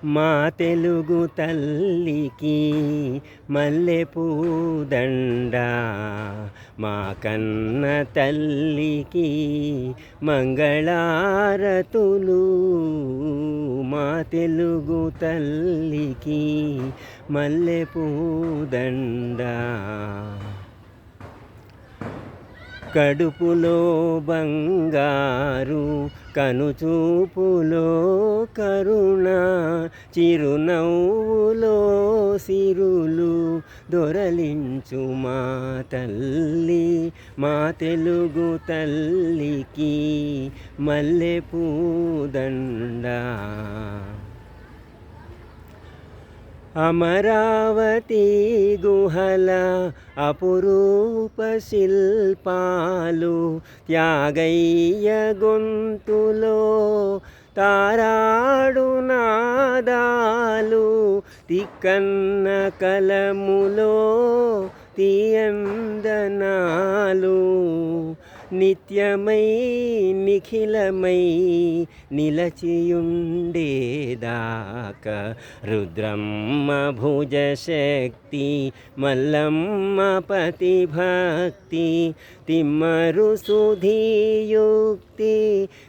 మా తెలుగు తల్లికి మల్లెపూదండ, మా కన్న తల్లికి మంగళారతులు. మా తెలుగు తల్లికి మల్లెపూదండ. కడుపులో బంగారు, కనుచూపులో కరుణ, చిరునవ్వులో సిరులు దొరలించు మా తల్లి. మా తెలుగు తల్లికి మల్లెపూదండ. అమరావతి గుహల అపురూప శిల్పాలు, త్యాగయ్య గొంతులో తారాడు నాదాలు, తిక్కన్న కలములో తీయందనాలు. నిత్యమై నిఖిలమై నిలచియుండేదాకా రుద్రమ్మ భుజశక్తి, మల్లమ్మ పతిభక్తి, తిమ్మరు సుధీయుక్తి,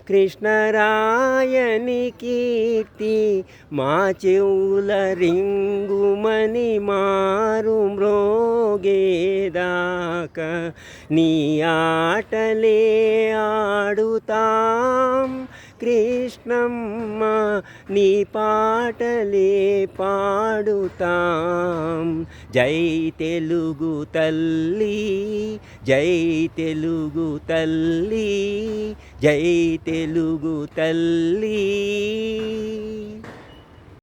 కృష్ణరాయని కీర్తి. మా చెవుల రింగుమని మారు మ్రోగేదాకా నీ ఆటలే ఆడుతాం కృష్ణమ్మ, నీ పాటలే పాడుతాం. జై తెలుగు తల్లి, జై తెలుగు తల్లి, జై తెలుగు తల్లి.